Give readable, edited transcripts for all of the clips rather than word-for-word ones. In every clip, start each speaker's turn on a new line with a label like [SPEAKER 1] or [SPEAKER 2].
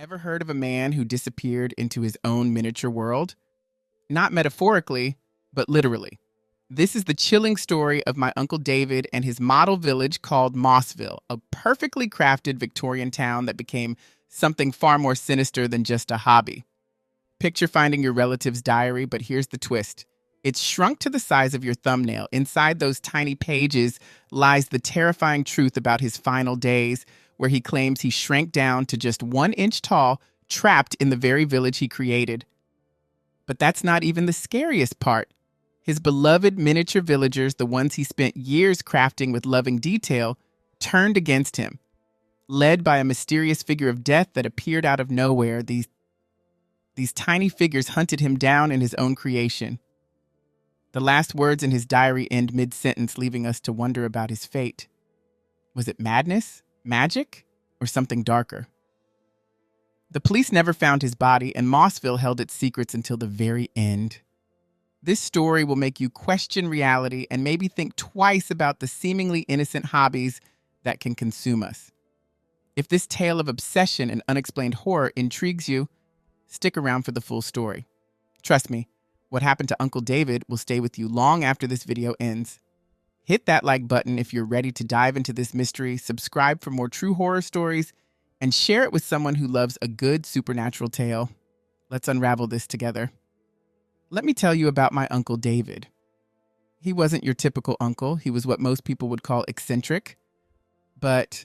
[SPEAKER 1] Ever heard of a man who disappeared into his own miniature world? Not metaphorically, but literally. This is the chilling story of my Uncle David and his model village called Mossville, a perfectly crafted Victorian town that became something far more sinister than just a hobby. Picture finding your relative's diary, but here's the twist. It's shrunk to the size of your thumbnail. Inside those tiny pages lies the terrifying truth about his final days, where he claims he shrank down to just 1 inch tall, trapped in the very village he created. But that's not even the scariest part. His beloved miniature villagers, the ones he spent years crafting with loving detail, turned against him. Led by a mysterious figure of death that appeared out of nowhere, these tiny figures hunted him down in his own creation. The last words in his diary end mid-sentence, leaving us to wonder about his fate. Was it madness, magic, or something darker? The police never found his body, and Mossville held its secrets until the very end. This story will make you question reality and maybe think twice about the seemingly innocent hobbies that can consume us. If this tale of obsession and unexplained horror intrigues you, stick around for the full story. Trust me, what happened to Uncle David will stay with you long after this video ends. Hit that like button if you're ready to dive into this mystery, subscribe for more true horror stories, and share it with someone who loves a good supernatural tale. Let's unravel this together. Let me tell you about my Uncle David. He wasn't your typical uncle. He was what most people would call eccentric, but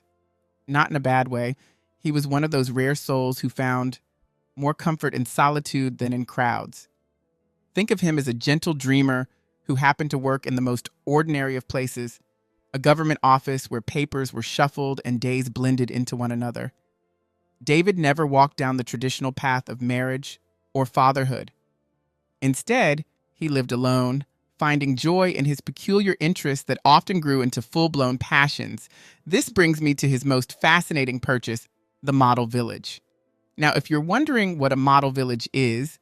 [SPEAKER 1] not in a bad way. He was one of those rare souls who found more comfort in solitude than in crowds. Think of him as a gentle dreamer who happened to work in the most ordinary of places, a government office where papers were shuffled and days blended into one another. David never walked down the traditional path of marriage or fatherhood. Instead, he lived alone, finding joy in his peculiar interests that often grew into full-blown passions. This brings me to his most fascinating purchase, the model village. Now, if you're wondering what a model village is,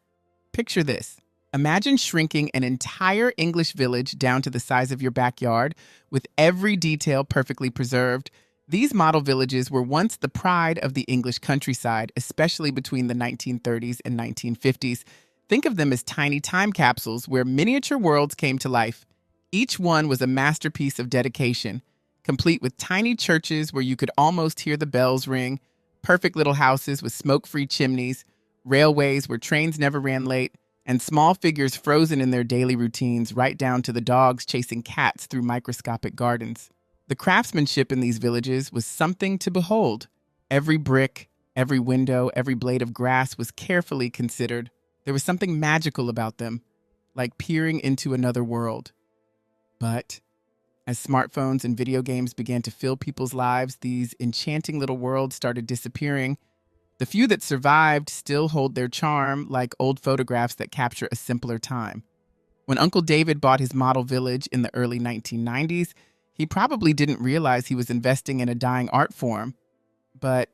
[SPEAKER 1] picture this. Imagine shrinking an entire English village down to the size of your backyard, with every detail perfectly preserved. These model villages were once the pride of the English countryside, especially between the 1930s and 1950s. Think of them as tiny time capsules where miniature worlds came to life. Each one was a masterpiece of dedication, complete with tiny churches where you could almost hear the bells ring, perfect little houses with smoke-free chimneys, railways where trains never ran late, and small figures frozen in their daily routines, right down to the dogs chasing cats through microscopic gardens. The craftsmanship in these villages was something to behold. Every brick, every window, every blade of grass was carefully considered. There was something magical about them, like peering into another world. But as smartphones and video games began to fill people's lives, these enchanting little worlds started disappearing. The few that survived still hold their charm, like old photographs that capture a simpler time. When Uncle David bought his model village in the early 1990s, he probably didn't realize he was investing in a dying art form. But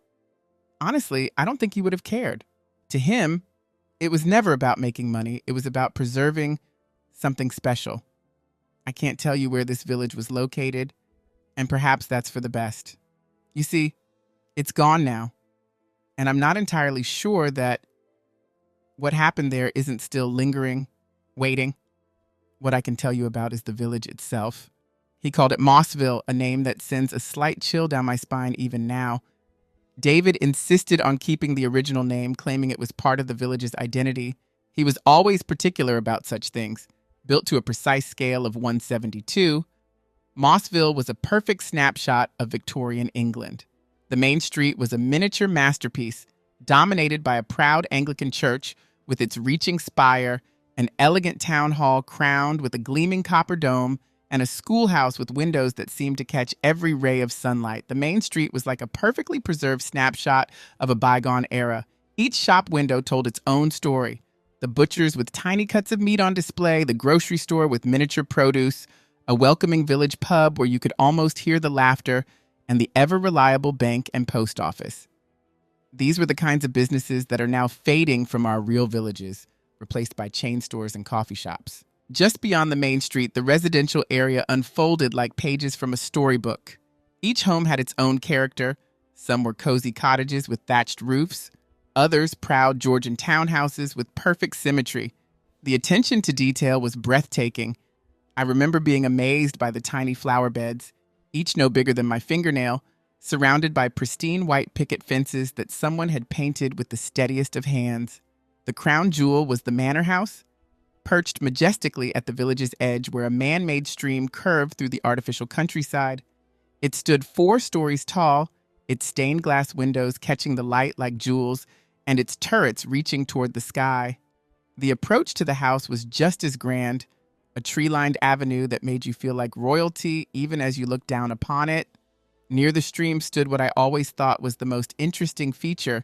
[SPEAKER 1] honestly, I don't think he would have cared. To him, it was never about making money. It was about preserving something special. I can't tell you where this village was located, and perhaps that's for the best. You see, it's gone now. And I'm not entirely sure that what happened there isn't still lingering, waiting. What I can tell you about is the village itself. He called it Mossville, a name that sends a slight chill down my spine even now. David insisted on keeping the original name, claiming it was part of the village's identity. He was always particular about such things. Built to a precise scale of 172, Mossville was a perfect snapshot of Victorian England. The main street was a miniature masterpiece, dominated by a proud Anglican church with its reaching spire, an elegant town hall crowned with a gleaming copper dome, and a schoolhouse with windows that seemed to catch every ray of sunlight. The main street was like a perfectly preserved snapshot of a bygone era. Each shop window told its own story. The butchers with tiny cuts of meat on display, the grocery store with miniature produce, a welcoming village pub where you could almost hear the laughter, and the ever-reliable bank and post office. These were the kinds of businesses that are now fading from our real villages, replaced by chain stores and coffee shops. Just beyond the main street, the residential area unfolded like pages from a storybook. Each home had its own character. Some were cozy cottages with thatched roofs. Others proud Georgian townhouses with perfect symmetry. The attention to detail was breathtaking. I remember being amazed by the tiny flower beds, each no bigger than my fingernail, surrounded by pristine white picket fences that someone had painted with the steadiest of hands. The crown jewel was the manor house, perched majestically at the village's edge where a man-made stream curved through the artificial countryside. It stood 4 stories tall, its stained glass windows catching the light like jewels, and its turrets reaching toward the sky. The approach to the house was just as grand, a tree-lined avenue that made you feel like royalty even as you looked down upon it. Near the stream stood what I always thought was the most interesting feature,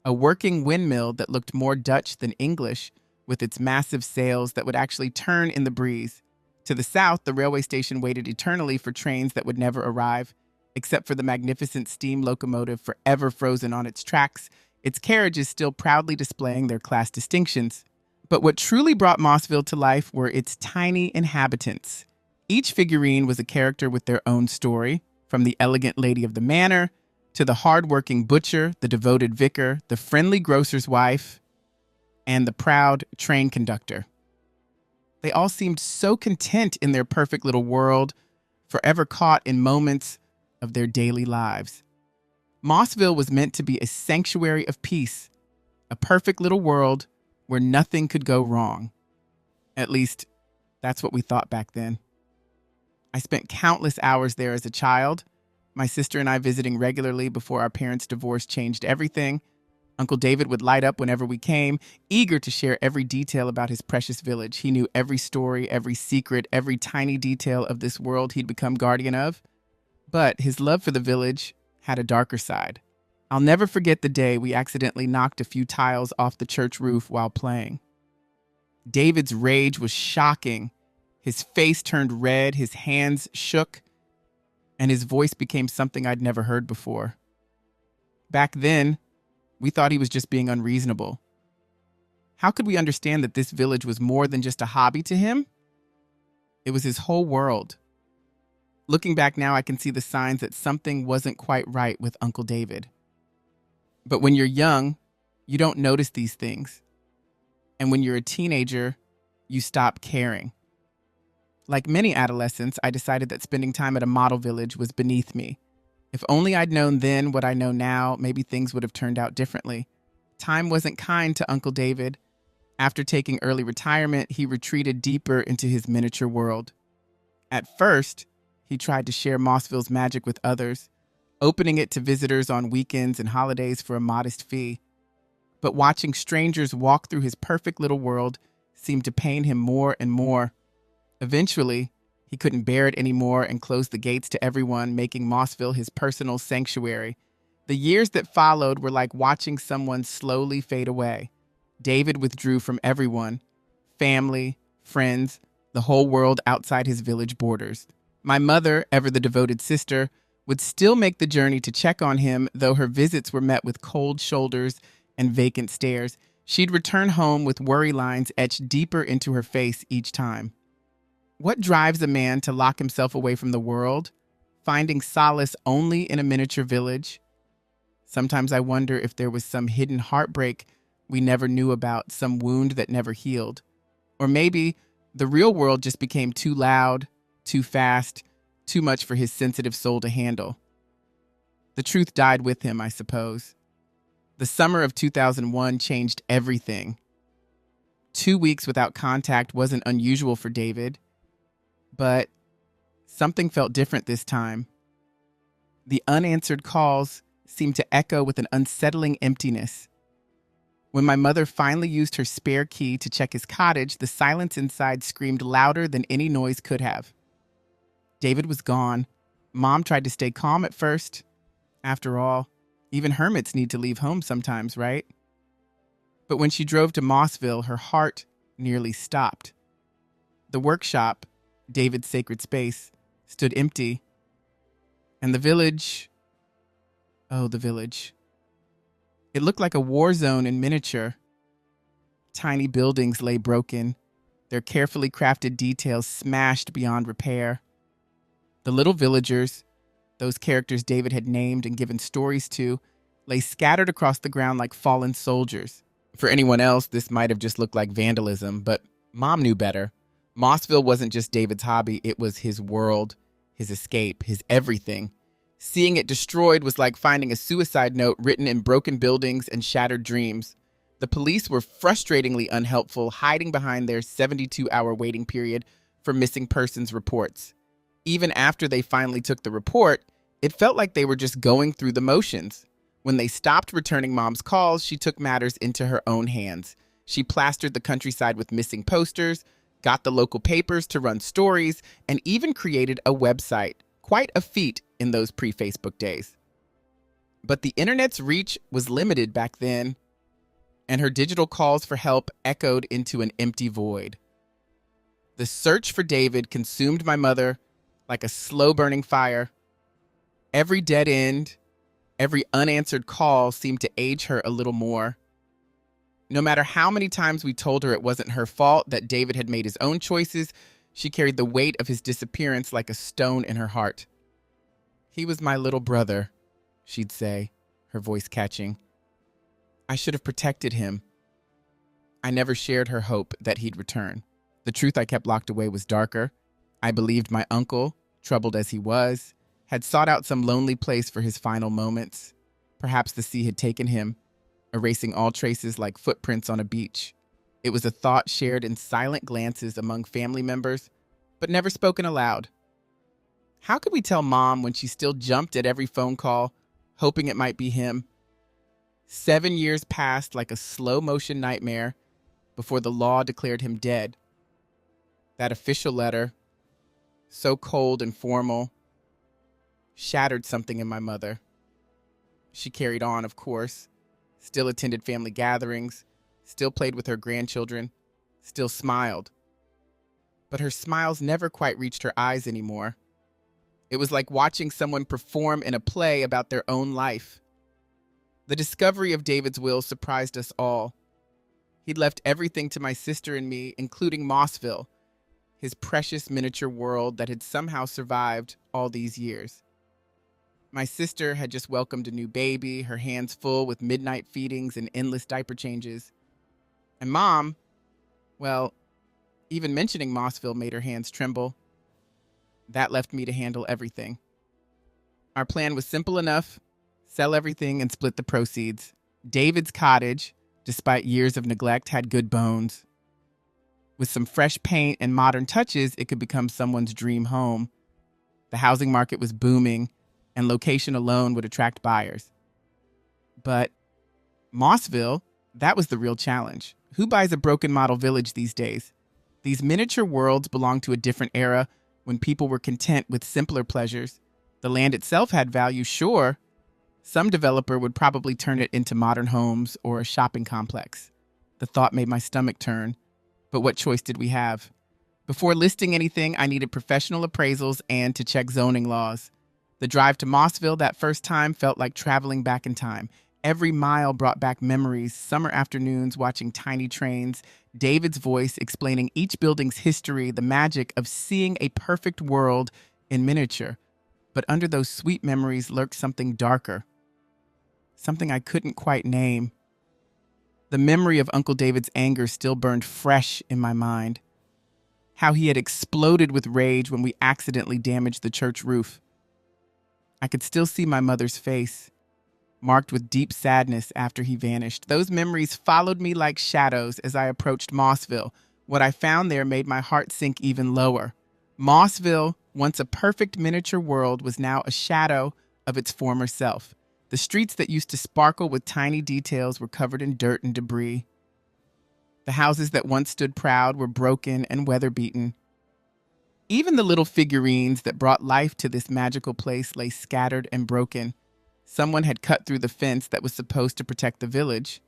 [SPEAKER 1] a working windmill that looked more Dutch than English, with its massive sails that would actually turn in the breeze. To the south, the railway station waited eternally for trains that would never arrive, except for the magnificent steam locomotive forever frozen on its tracks, its carriages still proudly displaying their class distinctions. But what truly brought Mossville to life were its tiny inhabitants. Each figurine was a character with their own story, from the elegant lady of the manor to the hard-working butcher, the devoted vicar, the friendly grocer's wife, and the proud train conductor. They all seemed so content in their perfect little world, forever caught in moments of their daily lives. Mossville was meant to be a sanctuary of peace, a perfect little world where nothing could go wrong. At least, that's what we thought back then. I spent countless hours there as a child, my sister and I visiting regularly before our parents' divorce changed everything. Uncle David would light up whenever we came, eager to share every detail about his precious village. He knew every story, every secret, every tiny detail of this world he'd become guardian of. But his love for the village had a darker side. I'll never forget the day we accidentally knocked a few tiles off the church roof while playing. David's rage was shocking. His face turned red, his hands shook, and his voice became something I'd never heard before. Back then, we thought he was just being unreasonable. How could we understand that this village was more than just a hobby to him? It was his whole world. Looking back now, I can see the signs that something wasn't quite right with Uncle David. But when you're young, you don't notice these things. And when you're a teenager, you stop caring. Like many adolescents, I decided that spending time at a model village was beneath me. If only I'd known then what I know now, maybe things would have turned out differently. Time wasn't kind to Uncle David. After taking early retirement, he retreated deeper into his miniature world. At first, he tried to share Mossville's magic with others, opening it to visitors on weekends and holidays for a modest fee. But watching strangers walk through his perfect little world seemed to pain him more and more. Eventually, he couldn't bear it anymore and closed the gates to everyone, making Mossville his personal sanctuary. The years that followed were like watching someone slowly fade away. David withdrew from everyone, family, friends, the whole world outside his village borders. My mother, ever the devoted sister, would still make the journey to check on him, though her visits were met with cold shoulders and vacant stares. She'd return home with worry lines etched deeper into her face each time. What drives a man to lock himself away from the world, finding solace only in a miniature village? Sometimes I wonder if there was some hidden heartbreak we never knew about, some wound that never healed. Or maybe the real world just became too loud, too fast, too much for his sensitive soul to handle. The truth died with him, I suppose. The summer of 2001 changed everything. 2 weeks without contact wasn't unusual for David, but something felt different this time. The unanswered calls seemed to echo with an unsettling emptiness. When my mother finally used her spare key to check his cottage, the silence inside screamed louder than any noise could have. David was gone. Mom tried to stay calm at first. After all, even hermits need to leave home sometimes, right? But when she drove to Mossville, her heart nearly stopped. The workshop, David's sacred space, stood empty. And the village, oh, the village. It looked like a war zone in miniature. Tiny buildings lay broken, their carefully crafted details smashed beyond repair. The little villagers, those characters David had named and given stories to, lay scattered across the ground like fallen soldiers. For anyone else, this might have just looked like vandalism, but Mom knew better. Mossville wasn't just David's hobby, it was his world, his escape, his everything. Seeing it destroyed was like finding a suicide note written in broken buildings and shattered dreams. The police were frustratingly unhelpful, hiding behind their 72-hour waiting period for missing persons reports. Even after they finally took the report, it felt like they were just going through the motions. When they stopped returning Mom's calls, she took matters into her own hands. She plastered the countryside with missing posters, got the local papers to run stories, and even created a website. Quite a feat in those pre-Facebook days. But the internet's reach was limited back then, and her digital calls for help echoed into an empty void. The search for David consumed my mother like a slow-burning fire. Every dead end, every unanswered call seemed to age her a little more. No matter how many times we told her it wasn't her fault, that David had made his own choices, she carried the weight of his disappearance like a stone in her heart. "He was my little brother," she'd say, her voice catching. "I should have protected him." I never shared her hope that he'd return. The truth I kept locked away was darker. I believed my uncle, troubled as he was, had sought out some lonely place for his final moments. Perhaps the sea had taken him, erasing all traces like footprints on a beach. It was a thought shared in silent glances among family members, but never spoken aloud. How could we tell Mom when she still jumped at every phone call, hoping it might be him? 7 years passed like a slow-motion nightmare before the law declared him dead. That official letter, so cold and formal, shattered something in my mother. She carried on, of course, still attended family gatherings, still played with her grandchildren, still smiled. But her smiles never quite reached her eyes anymore. It was like watching someone perform in a play about their own life. The discovery of David's will surprised us all. He'd left everything to my sister and me, including Mossville, his precious miniature world that had somehow survived all these years. My sister had just welcomed a new baby, her hands full with midnight feedings and endless diaper changes. And Mom, well, even mentioning Mossville made her hands tremble. That left me to handle everything. Our plan was simple enough: sell everything and split the proceeds. David's cottage, despite years of neglect, had good bones. With some fresh paint and modern touches, it could become someone's dream home. The housing market was booming, and location alone would attract buyers. But Mossville, that was the real challenge. Who buys a broken model village these days? These miniature worlds belonged to a different era when people were content with simpler pleasures. The land itself had value, sure. Some developer would probably turn it into modern homes or a shopping complex. The thought made my stomach turn. But what choice did we have? Before listing anything, I needed professional appraisals and to check zoning laws. The drive to Mossville that first time felt like traveling back in time. Every mile brought back memories, summer afternoons watching tiny trains, David's voice explaining each building's history, the magic of seeing a perfect world in miniature. But under those sweet memories lurked something darker, something I couldn't quite name. The memory of Uncle David's anger still burned fresh in my mind. How he had exploded with rage when we accidentally damaged the church roof. I could still see my mother's face, marked with deep sadness after he vanished. Those memories followed me like shadows as I approached Mossville. What I found there made my heart sink even lower. Mossville, once a perfect miniature world, was now a shadow of its former self. The streets that used to sparkle with tiny details were covered in dirt and debris. The houses that once stood proud were broken and weather-beaten. Even the little figurines that brought life to this magical place lay scattered and broken. Someone had cut through the fence that was supposed to protect the village.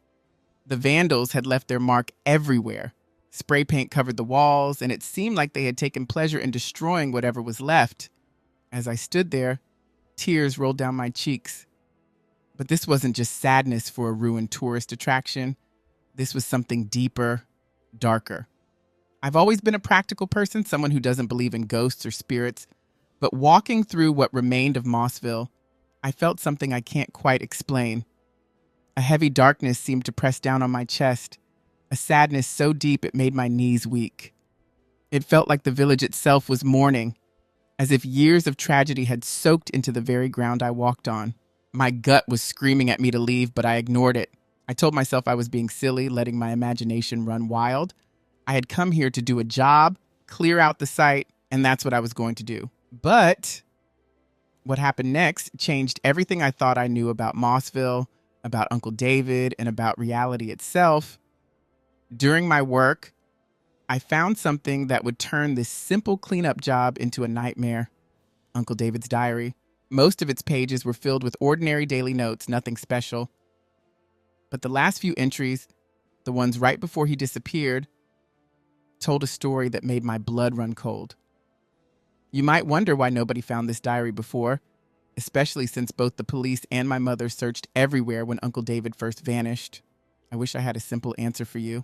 [SPEAKER 1] The vandals had left their mark everywhere. Spray paint covered the walls, and it seemed like they had taken pleasure in destroying whatever was left. As I stood there, tears rolled down my cheeks. But this wasn't just sadness for a ruined tourist attraction. This was something deeper, darker. I've always been a practical person, someone who doesn't believe in ghosts or spirits. But walking through what remained of Mossville, I felt something I can't quite explain. A heavy darkness seemed to press down on my chest, a sadness so deep it made my knees weak. It felt like the village itself was mourning, as if years of tragedy had soaked into the very ground I walked on. My gut was screaming at me to leave, but I ignored it. I told myself I was being silly, letting my imagination run wild. I had come here to do a job, clear out the site, and that's what I was going to do. But what happened next changed everything I thought I knew about Mossville, about Uncle David, and about reality itself. During my work, I found something that would turn this simple cleanup job into a nightmare. Uncle David's diary. Most of its pages were filled with ordinary daily notes, nothing special. But the last few entries, the ones right before he disappeared, told a story that made my blood run cold. You might wonder why nobody found this diary before, especially since both the police and my mother searched everywhere when Uncle David first vanished. I wish I had a simple answer for you.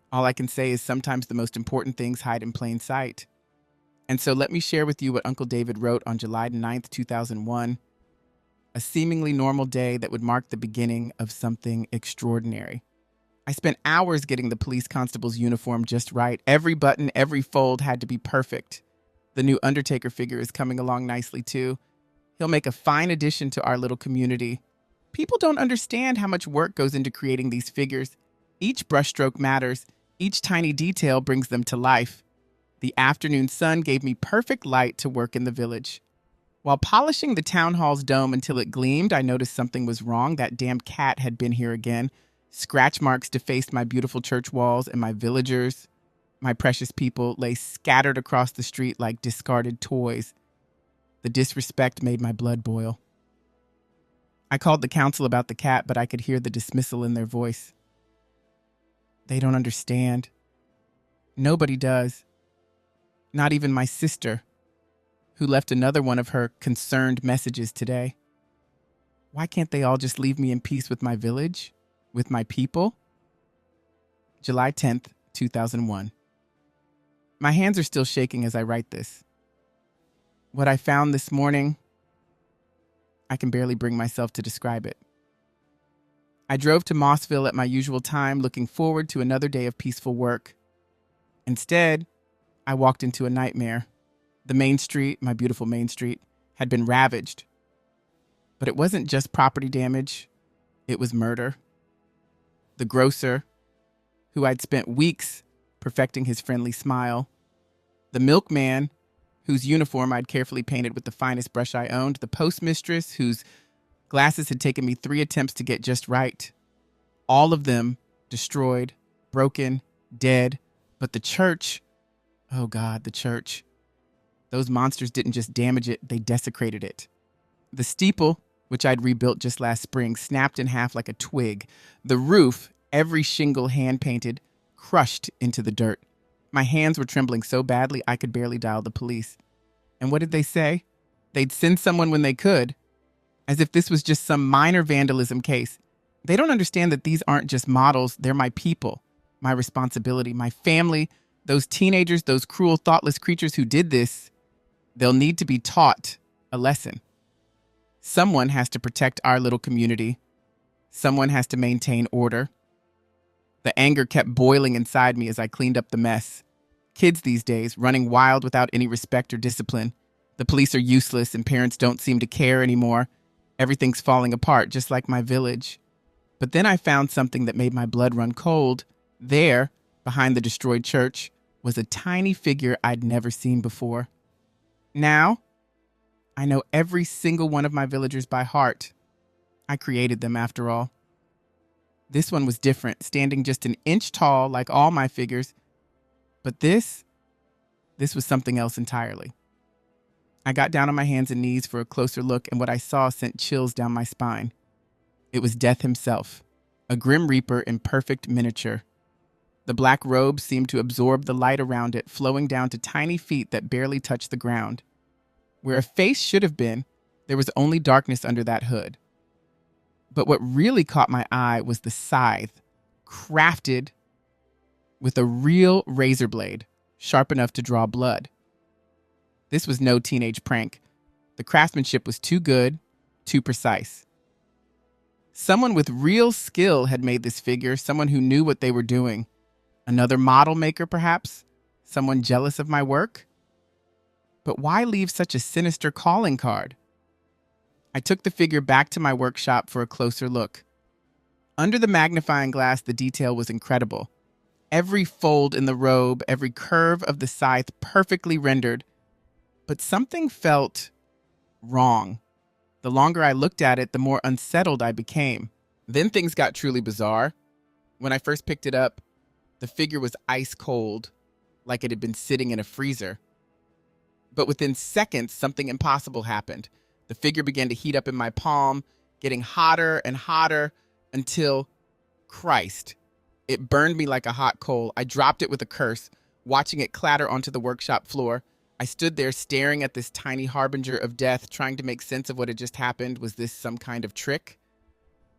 [SPEAKER 1] All I can say is sometimes the most important things hide in plain sight. And so let me share with you what Uncle David wrote on July 9th, 2001, a seemingly normal day that would mark the beginning of something extraordinary. I spent hours getting the police constable's uniform just right. Every button, every fold had to be perfect. The new Undertaker figure is coming along nicely too. He'll make a fine addition to our little community. People don't understand how much work goes into creating these figures. Each brushstroke matters. Each tiny detail brings them to life. The afternoon sun gave me perfect light to work in the village. While polishing the town hall's dome until it gleamed, I noticed something was wrong. That damned cat had been here again. Scratch marks defaced my beautiful church walls, and my villagers, my precious people, lay scattered across the street like discarded toys. The disrespect made my blood boil. I called the council about the cat, but I could hear the dismissal in their voice. They don't understand. Nobody does. Not even my sister, who left another one of her concerned messages today. Why can't they all just leave me in peace with my village, with my people? July 10th, 2001. My hands are still shaking as I write this. What I found this morning, I can barely bring myself to describe it. I drove to Mossville at my usual time, looking forward to another day of peaceful work. Instead, I walked into a nightmare. The main street, my beautiful main street, had been ravaged. But it wasn't just property damage, it was murder. The grocer, who I'd spent weeks perfecting his friendly smile. The milkman, whose uniform I'd carefully painted with the finest brush I owned. The postmistress, whose glasses had taken me 3 attempts to get just right. All of them destroyed, broken, dead. But the church, oh God, the church. Those monsters didn't just damage it, they desecrated it. The steeple, which I'd rebuilt just last spring, snapped in half like a twig. The roof, every shingle hand-painted, crushed into the dirt. My hands were trembling so badly I could barely dial the police. And what did they say? They'd send someone when they could, as if this was just some minor vandalism case. They don't understand that these aren't just models, they're my people, my responsibility, my family, those teenagers, those cruel, thoughtless creatures who did this. They'll need to be taught a lesson. Someone has to protect our little community. Someone has to maintain order. The anger kept boiling inside me as I cleaned up the mess. Kids these days, running wild without any respect or discipline. The police are useless and parents don't seem to care anymore. Everything's falling apart, just like my village. But then I found something that made my blood run cold. There, behind the destroyed church, was a tiny figure I'd never seen before. Now, I know every single one of my villagers by heart. I created them, after all. This one was different, standing just an inch tall like all my figures. But this was something else entirely. I got down on my hands and knees for a closer look, and what I saw sent chills down my spine. It was Death himself, a Grim Reaper in perfect miniature. The black robe seemed to absorb the light around it, flowing down to tiny feet that barely touched the ground. Where a face should have been, there was only darkness under that hood. But what really caught my eye was the scythe, crafted with a real razor blade, sharp enough to draw blood. This was no teenage prank. The craftsmanship was too good, too precise. Someone with real skill had made this figure, someone who knew what they were doing. Another model maker, perhaps? Someone jealous of my work? But why leave such a sinister calling card? I took the figure back to my workshop for a closer look. Under the magnifying glass, the detail was incredible. Every fold in the robe, every curve of the scythe perfectly rendered. But something felt wrong. The longer I looked at it, the more unsettled I became. Then things got truly bizarre. When I first picked it up, the figure was ice cold, like it had been sitting in a freezer. But within seconds, something impossible happened. The figure began to heat up in my palm, getting hotter and hotter until, Christ, it burned me like a hot coal. I dropped it with a curse, watching it clatter onto the workshop floor. I stood there staring at this tiny harbinger of death, trying to make sense of what had just happened. Was this some kind of trick?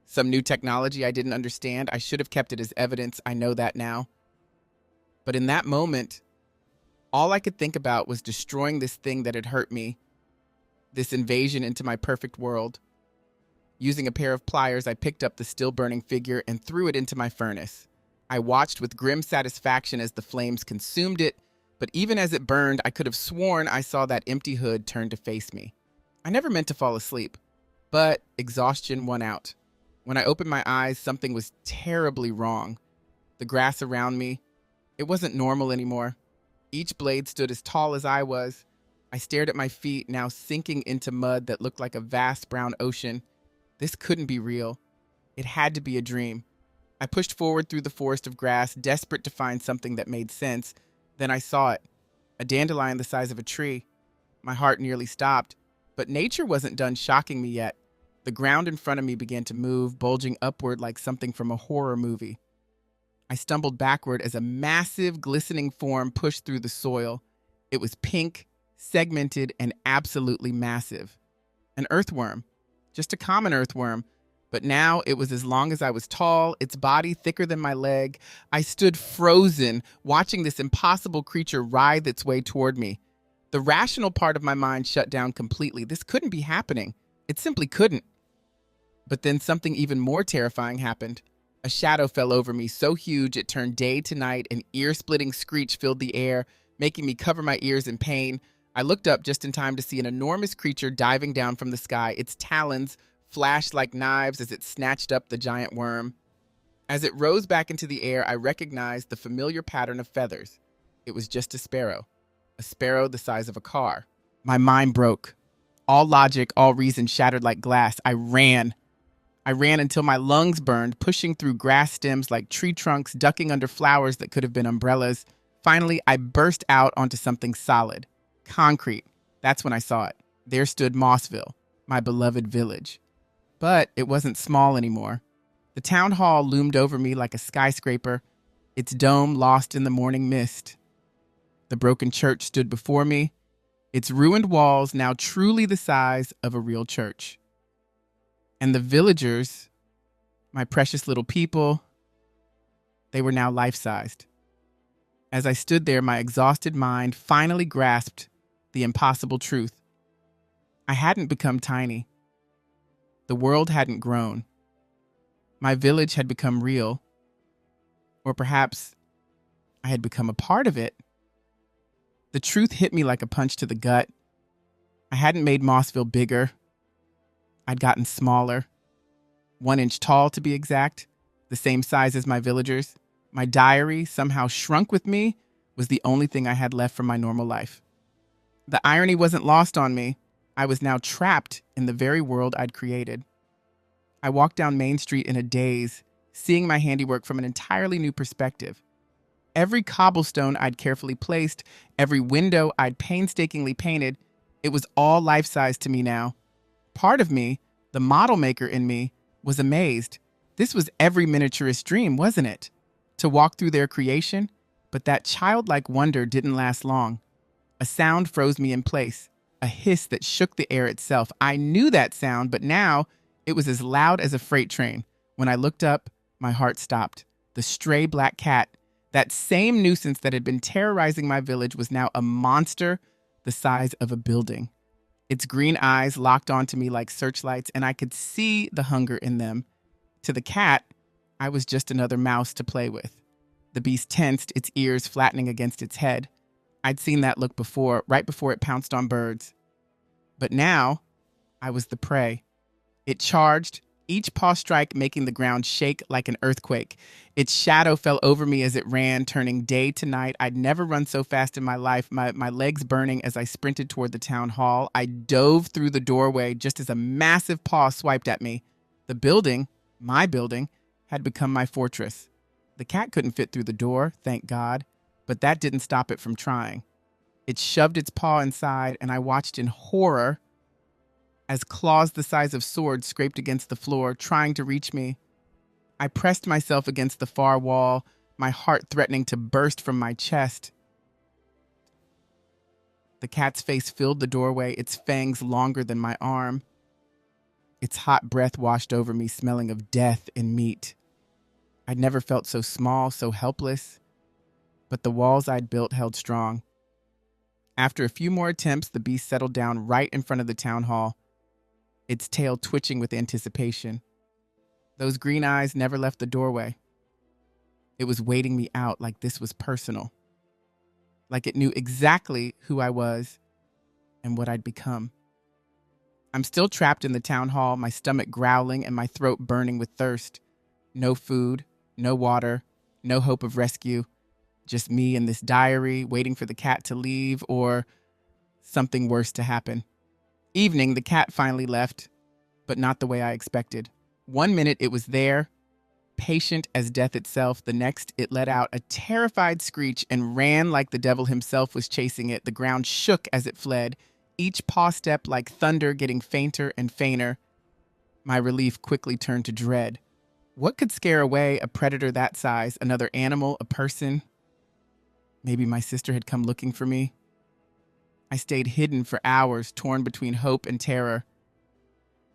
[SPEAKER 1] Some new technology I didn't understand? I should have kept it as evidence. I know that now. But in that moment, all I could think about was destroying this thing that had hurt me, this invasion into my perfect world. Using a pair of pliers, I picked up the still-burning figure and threw it into my furnace. I watched with grim satisfaction as the flames consumed it, but even as it burned, I could have sworn I saw that empty hood turn to face me. I never meant to fall asleep, but exhaustion won out. When I opened my eyes, something was terribly wrong. The grass around me, it wasn't normal anymore. Each blade stood as tall as I was. I stared at my feet, now sinking into mud that looked like a vast brown ocean. This couldn't be real. It had to be a dream. I pushed forward through the forest of grass, desperate to find something that made sense. Then I saw it, a dandelion the size of a tree. My heart nearly stopped, but nature wasn't done shocking me yet. The ground in front of me began to move, bulging upward like something from a horror movie. I stumbled backward as a massive, glistening form pushed through the soil. It was pink, segmented, and absolutely massive. An earthworm. Just a common earthworm. But now it was as long as I was tall, its body thicker than my leg. I stood frozen, watching this impossible creature writhe its way toward me. The rational part of my mind shut down completely. This couldn't be happening. It simply couldn't. But then something even more terrifying happened. A shadow fell over me, so huge it turned day to night. An ear-splitting screech filled the air, making me cover my ears in pain. I looked up just in time to see an enormous creature diving down from the sky. Its talons flashed like knives as it snatched up the giant worm. As it rose back into the air, I recognized the familiar pattern of feathers. It was just a sparrow the size of a car. My mind broke. All logic, all reason shattered like glass. I ran until my lungs burned, pushing through grass stems like tree trunks, ducking under flowers that could have been umbrellas. Finally, I burst out onto something solid. Concrete. That's when I saw it. There stood Mossville, my beloved village. But it wasn't small anymore. The town hall loomed over me like a skyscraper, its dome lost in the morning mist. The broken church stood before me, its ruined walls now truly the size of a real church. And the villagers, my precious little people, they were now life-sized. As I stood there, my exhausted mind finally grasped the impossible truth. I hadn't become tiny. The world hadn't grown. My village had become real. Or perhaps I had become a part of it. The truth hit me like a punch to the gut. I hadn't made Mossville bigger. I'd gotten smaller. 1 inch tall, to be exact, the same size as my villagers. My diary, somehow shrunk with me, was the only thing I had left from my normal life. The irony wasn't lost on me. I was now trapped in the very world I'd created. I walked down Main Street in a daze, seeing my handiwork from an entirely new perspective. Every cobblestone I'd carefully placed, every window I'd painstakingly painted, it was all life-size to me now. Part of me, the model maker in me, was amazed. This was every miniaturist's dream, wasn't it? To walk through their creation? But that childlike wonder didn't last long. A sound froze me in place, a hiss that shook the air itself. I knew that sound, but now it was as loud as a freight train. When I looked up, my heart stopped. The stray black cat, that same nuisance that had been terrorizing my village, was now a monster the size of a building. Its green eyes locked onto me like searchlights, and I could see the hunger in them. To the cat, I was just another mouse to play with. The beast tensed, its ears flattening against its head. I'd seen that look before, right before it pounced on birds. But now, I was the prey. It charged, each paw strike making the ground shake like an earthquake. Its shadow fell over me as it ran, turning day to night. I'd never run so fast in my life, my legs burning as I sprinted toward the town hall. I dove through the doorway just as a massive paw swiped at me. The building, my building, had become my fortress. The cat couldn't fit through the door, thank God, but that didn't stop it from trying. It shoved its paw inside, and I watched in horror as claws the size of swords scraped against the floor, trying to reach me. I pressed myself against the far wall, my heart threatening to burst from my chest. The cat's face filled the doorway, its fangs longer than my arm. Its hot breath washed over me, smelling of death and meat. I'd never felt so small, so helpless, but the walls I'd built held strong. After a few more attempts, the beast settled down right in front of the town hall, its tail twitching with anticipation. Those green eyes never left the doorway. It was waiting me out like this was personal, like it knew exactly who I was and what I'd become. I'm still trapped in the town hall, my stomach growling and my throat burning with thirst. No food, no water, no hope of rescue. Just me and this diary, waiting for the cat to leave or something worse to happen. Evening, the cat finally left, but not the way I expected. 1 minute it was there, patient as death itself. The next, it let out a terrified screech and ran like the devil himself was chasing it. The ground shook as it fled, each paw step like thunder getting fainter and fainter. My relief quickly turned to dread. What could scare away a predator that size? Another animal, a person? Maybe my sister had come looking for me. I stayed hidden for hours, torn between hope and terror.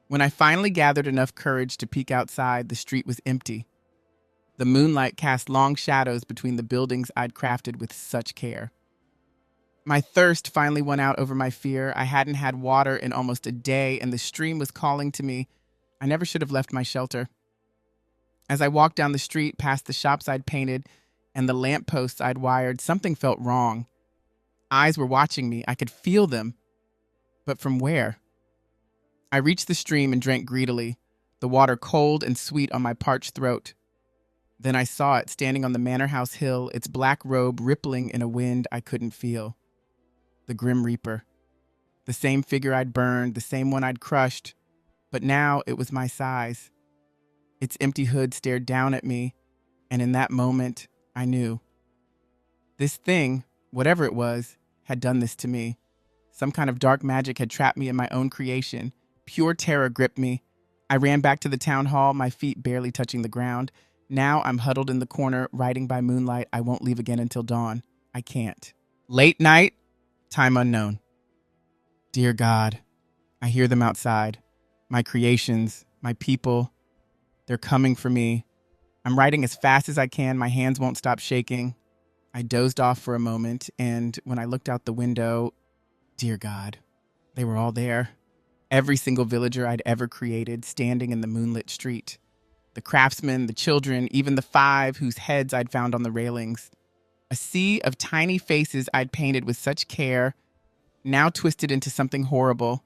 [SPEAKER 1] When I finally gathered enough courage to peek outside, the street was empty. The moonlight cast long shadows between the buildings I'd crafted with such care. My thirst finally won out over my fear. I hadn't had water in almost a day, and the stream was calling to me. I never should have left my shelter. As I walked down the street past the shops I'd painted and the lampposts I'd wired, something felt wrong. Eyes were watching me. I could feel them. But from where? I reached the stream and drank greedily, the water cold and sweet on my parched throat. Then I saw it standing on the manor house hill, its black robe rippling in a wind I couldn't feel. The Grim Reaper. The same figure I'd burned, the same one I'd crushed, but now it was my size. Its empty hood stared down at me, and in that moment, I knew. This thing, whatever it was, had done this to me. Some kind of dark magic had trapped me in my own creation. Pure terror gripped me. I ran back to the town hall, my feet barely touching the ground. Now I'm huddled in the corner, writing by moonlight. I won't leave again until dawn. I can't. Late night, time unknown. Dear God, I hear them outside. My creations, my people, they're coming for me. I'm writing as fast as I can. My hands won't stop shaking. I dozed off for a moment, and when I looked out the window, dear God, they were all there. Every single villager I'd ever created standing in the moonlit street. The craftsmen, the children, even the 5 whose heads I'd found on the railings. A sea of tiny faces I'd painted with such care, now twisted into something horrible.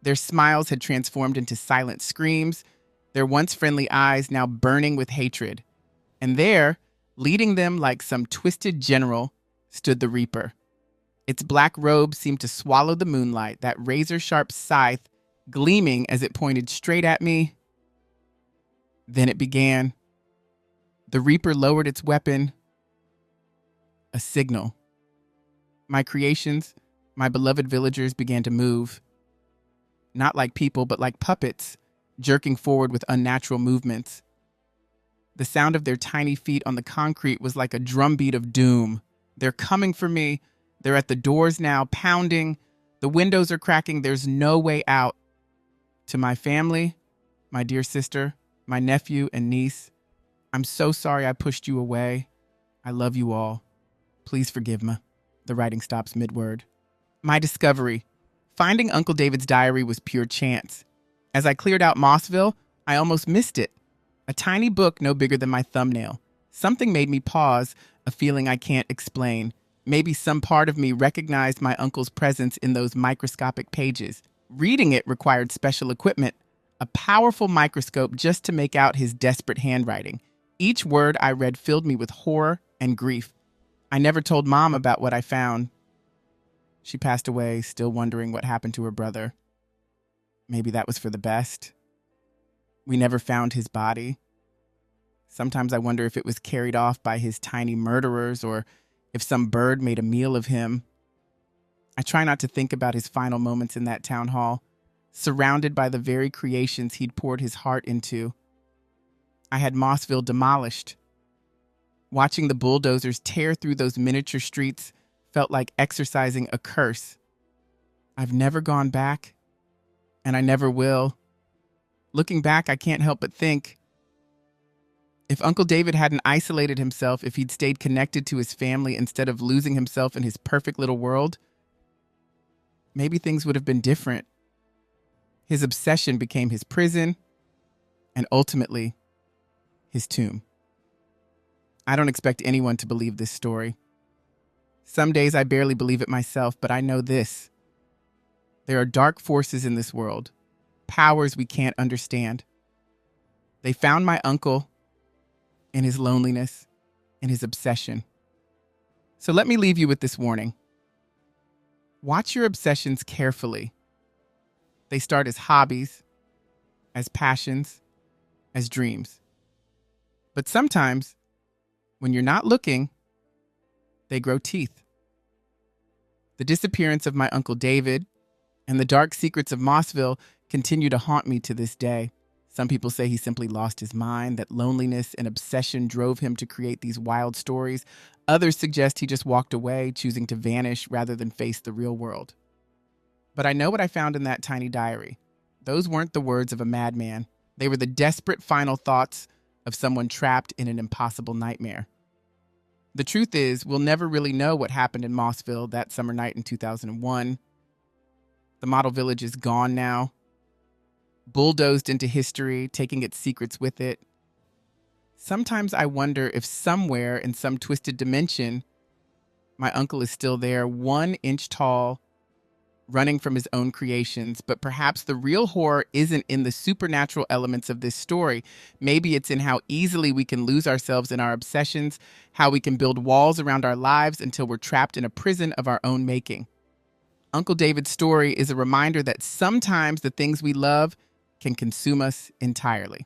[SPEAKER 1] Their smiles had transformed into silent screams, their once friendly eyes now burning with hatred. And there, leading them like some twisted general, stood the Reaper. Its black robe seemed to swallow the moonlight, that razor-sharp scythe gleaming as it pointed straight at me. Then it began. The Reaper lowered its weapon. A signal. My creations, my beloved villagers began to move. Not like people, but like puppets, jerking forward with unnatural movements. The sound of their tiny feet on the concrete was like a drumbeat of doom. They're coming for me. They're at the doors now, pounding. The windows are cracking. There's no way out. To my family, my dear sister, my nephew and niece, I'm so sorry I pushed you away. I love you all. Please forgive me. The writing stops mid-word. My discovery. Finding Uncle David's diary was pure chance. As I cleared out Mossville, I almost missed it. A tiny book no bigger than my thumbnail. Something made me pause, a feeling I can't explain. Maybe some part of me recognized my uncle's presence in those microscopic pages. Reading it required special equipment, a powerful microscope just to make out his desperate handwriting. Each word I read filled me with horror and grief. I never told Mom about what I found. She passed away, still wondering what happened to her brother. Maybe that was for the best. We never found his body. Sometimes I wonder if it was carried off by his tiny murderers or if some bird made a meal of him. I try not to think about his final moments in that town hall, surrounded by the very creations he'd poured his heart into. I had Mossville demolished. Watching the bulldozers tear through those miniature streets felt like exorcising a curse. I've never gone back, and I never will. Looking back, I can't help but think, if Uncle David hadn't isolated himself, if he'd stayed connected to his family instead of losing himself in his perfect little world, maybe things would have been different. His obsession became his prison, and ultimately, his tomb. I don't expect anyone to believe this story. Some days I barely believe it myself, but I know this. There are dark forces in this world, powers we can't understand. They found my uncle in his loneliness, in his obsession. So let me leave you with this warning. Watch your obsessions carefully. They start as hobbies, as passions, as dreams. But sometimes, when you're not looking, they grow teeth. The disappearance of my Uncle David and the dark secrets of Mossville continue to haunt me to this day. Some people say he simply lost his mind, that loneliness and obsession drove him to create these wild stories. Others suggest he just walked away, choosing to vanish rather than face the real world. But I know what I found in that tiny diary. Those weren't the words of a madman. They were the desperate final thoughts of someone trapped in an impossible nightmare. The truth is, we'll never really know what happened in Mossville that summer night in 2001. The model village is gone now, bulldozed into history, taking its secrets with it. Sometimes I wonder if somewhere in some twisted dimension, my uncle is still there, 1 inch tall, running from his own creations. But perhaps the real horror isn't in the supernatural elements of this story. Maybe it's in how easily we can lose ourselves in our obsessions, how we can build walls around our lives until we're trapped in a prison of our own making. Uncle David's story is a reminder that sometimes the things we love can consume us entirely.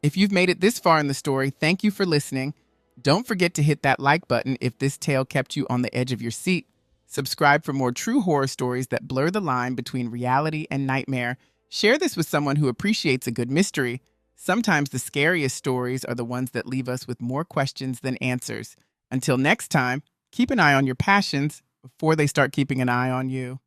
[SPEAKER 1] If you've made it this far in the story, thank you for listening. Don't forget to hit that like button if this tale kept you on the edge of your seat. Subscribe for more true horror stories that blur the line between reality and nightmare. Share this with someone who appreciates a good mystery. Sometimes the scariest stories are the ones that leave us with more questions than answers. Until next time, keep an eye on your passions before they start keeping an eye on you.